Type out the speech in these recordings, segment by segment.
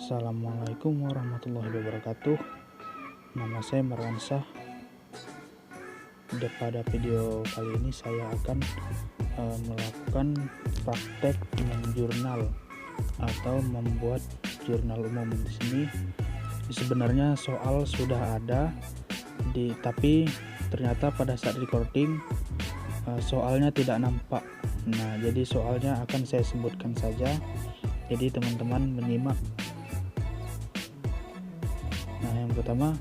Assalamualaikum warahmatullahi wabarakatuh. Nama saya Marwan Shah. Pada video kali ini saya akan melakukan praktek menjurnal atau membuat jurnal umum. Di sini sebenarnya soal sudah ada tapi ternyata pada saat recording soalnya tidak nampak. Nah, jadi soalnya akan saya sebutkan saja. Jadi teman-teman menyimak. Nah, yang pertama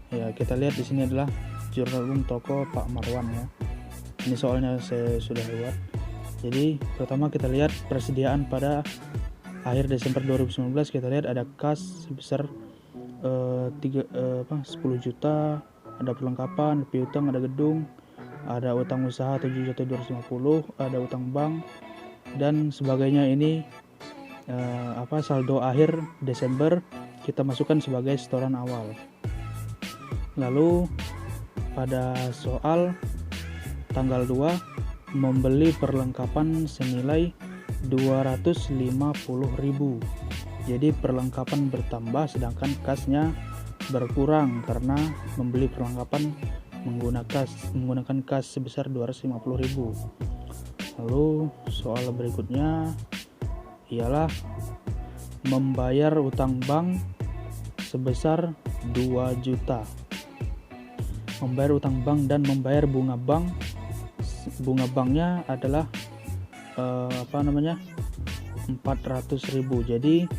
ya kita lihat di sini adalah jurnal umum toko Pak Marwan ya. Ini soalnya saya sudah buat. Jadi pertama kita lihat persediaan pada akhir Desember 2019. Kita lihat ada kas sebesar 10 juta, ada perlengkapan, piutang, ada gedung, ada utang usaha 7.250, ada utang bank dan sebagainya. Ini saldo akhir Desember kita masukkan sebagai setoran awal. Lalu pada soal tanggal 2 membeli perlengkapan senilai 250.000. Jadi perlengkapan bertambah sedangkan kasnya berkurang karena membeli perlengkapan menggunakan kas sebesar 250.000. Lalu soal berikutnya ialah membayar utang bank sebesar 2 juta. Membayar utang bank dan membayar bunga bank. Bunga banknya adalah 400.000. Jadi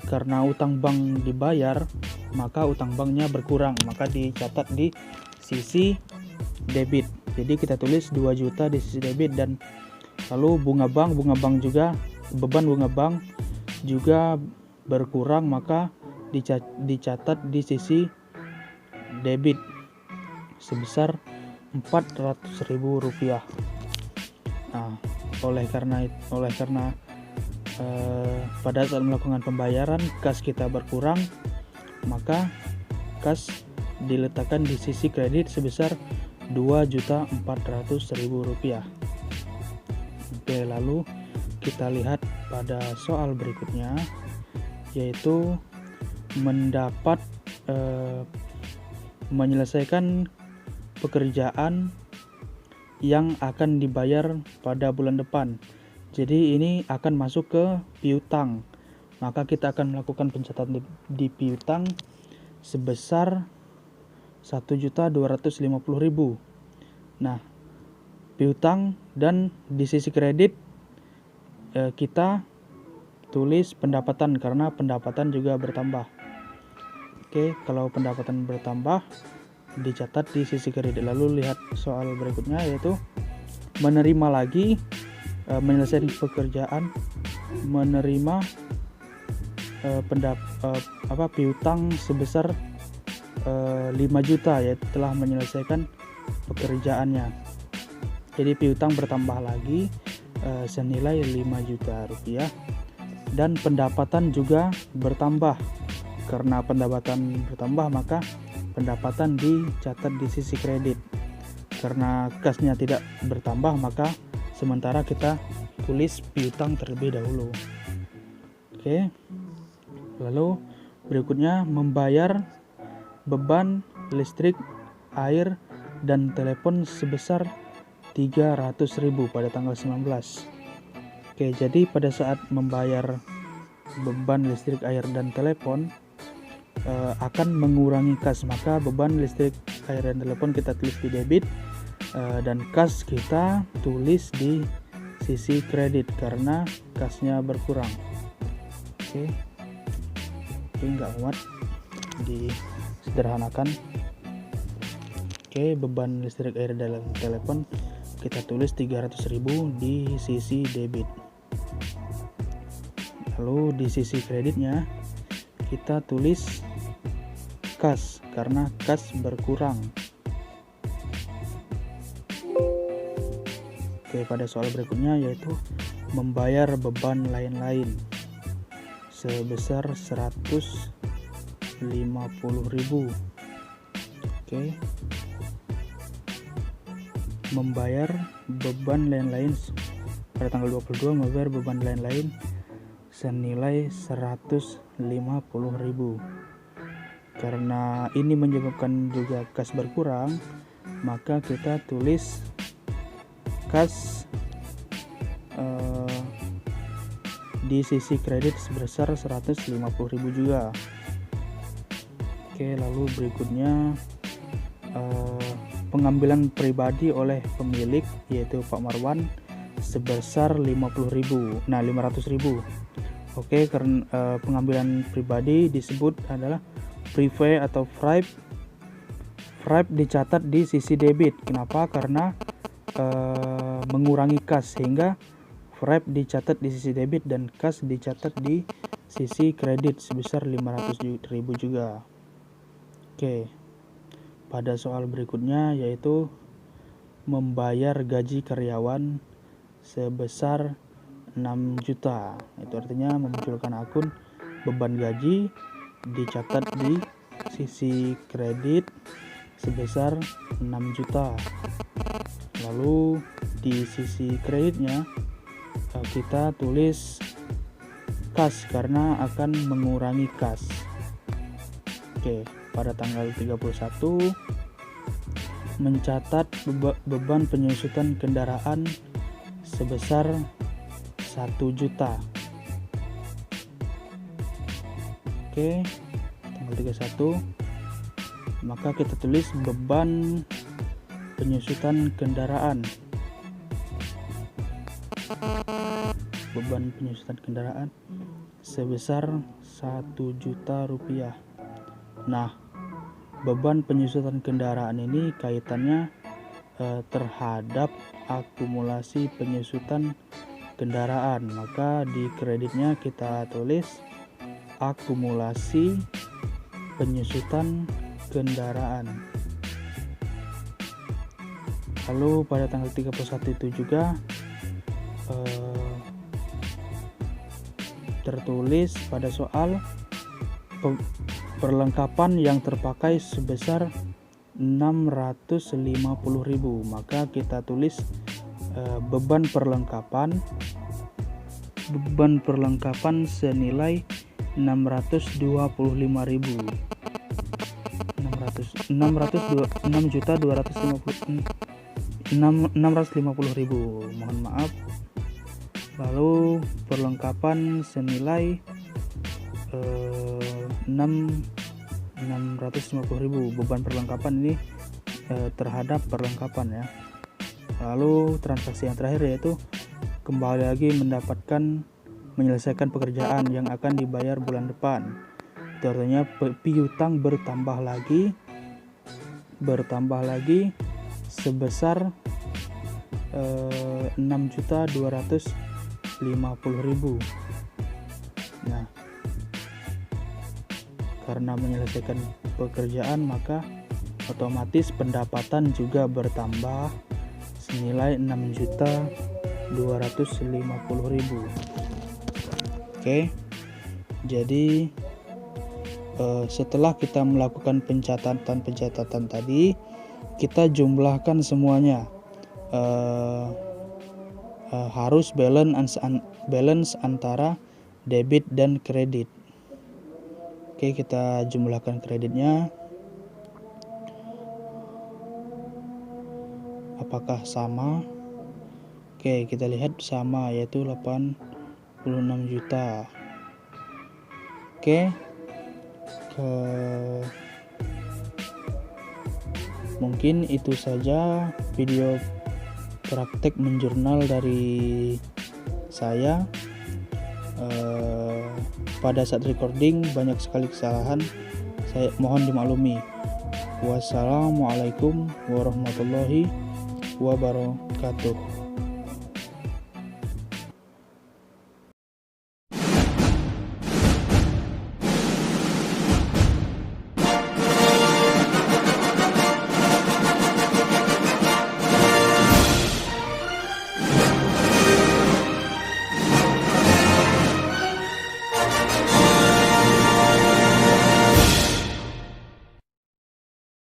karena utang bank dibayar, maka utang banknya berkurang, maka dicatat di sisi debit. Jadi kita tulis 2 juta di sisi debit, dan lalu bunga bank juga, beban bunga bank juga berkurang, maka dicatat di sisi debit sebesar 400.000 rupiah. Nah, oleh karena pada saat melakukan pembayaran kas kita berkurang, maka kas diletakkan di sisi kredit sebesar 2.400.000 rupiah. Oke, lalu kita lihat pada soal berikutnya, yaitu menyelesaikan pekerjaan yang akan dibayar pada bulan depan. Jadi ini akan masuk ke piutang, maka kita akan melakukan pencatatan di piutang sebesar 1.250.000. Nah, piutang dan di sisi kredit kita tulis pendapatan karena pendapatan juga bertambah. Oke, kalau pendapatan bertambah dicatat di sisi kredit. Lalu lihat soal berikutnya, yaitu menerima lagi, menyelesaikan pekerjaan, menerima piutang sebesar 5 juta, yaitu telah menyelesaikan pekerjaannya. Jadi piutang bertambah lagi senilai 5 juta rupiah, dan pendapatan juga bertambah. Karena pendapatan bertambah, maka pendapatan dicatat di sisi kredit. Karena kasnya tidak bertambah, maka sementara kita tulis piutang terlebih dahulu. Oke. Lalu berikutnya membayar beban listrik, air, dan telepon sebesar 300.000 pada tanggal 19. Oke, jadi pada saat membayar beban listrik, air, dan telepon akan mengurangi kas, maka beban listrik, air, dan telepon kita tulis di debit, dan kas kita tulis di sisi kredit karena kasnya berkurang. Oke, nggak muat, disederhanakan. Oke, beban listrik, air, dan telepon kita tulis 300.000 di sisi debit. Lalu di sisi kreditnya kita tulis kas karena kas berkurang. Oke, pada soal berikutnya yaitu membayar beban lain-lain sebesar 150.000. Oke, membayar beban lain-lain pada tanggal 22, membayar beban lain-lain senilai 150.000. Karena ini menyebabkan juga kas berkurang, maka kita tulis kas di sisi kredit sebesar 150.000 juga. Oke, lalu berikutnya pengambilan pribadi oleh pemilik yaitu Pak Marwan sebesar 500.000. Oke, karena pengambilan pribadi disebut adalah private atau FRIP. FRIP dicatat di sisi debit. Kenapa? Karena mengurangi kas, sehingga FRIP dicatat di sisi debit dan kas dicatat di sisi kredit sebesar 500.000 juga. Oke, pada soal berikutnya yaitu membayar gaji karyawan sebesar 6 juta. Itu artinya memunculkan akun beban gaji dicatat di sisi kredit sebesar 6 juta. Lalu di sisi kreditnya kita tulis kas karena akan mengurangi kas. Oke, pada tanggal 31 mencatat beban penyusutan kendaraan sebesar 1 juta. Oke, tanggal 31 maka kita tulis beban penyusutan kendaraan. Beban penyusutan kendaraan sebesar 1 juta rupiah. Nah, beban penyusutan kendaraan ini kaitannya terhadap akumulasi penyusutan kendaraan. Maka di kreditnya kita tulis akumulasi penyusutan kendaraan. Lalu pada tanggal 31 itu juga tertulis pada soal perlengkapan yang terpakai sebesar 650.000. Maka kita tulis beban perlengkapan senilai 625.000. 650.000, mohon maaf. Lalu perlengkapan senilai 650.000. Beban perlengkapan ini terhadap perlengkapan ya. Lalu transaksi yang terakhir yaitu kembali lagi menyelesaikan pekerjaan yang akan dibayar bulan depan. Itu artinya piutang bertambah lagi sebesar 6.250.000. Nah, karena menyelesaikan pekerjaan maka otomatis pendapatan juga bertambah senilai 6.250.000. Oke, jadi setelah kita melakukan pencatatan tadi, kita jumlahkan semuanya. Harus balance antara debit dan kredit. Oke, kita jumlahkan kreditnya. Apakah sama? Oke, kita lihat sama, yaitu 86 juta. Oke, mungkin itu saja video praktek menjurnal dari saya. Pada saat recording banyak sekali kesalahan, saya mohon dimaklumi. Wassalamualaikum warahmatullahi wabarakatuh.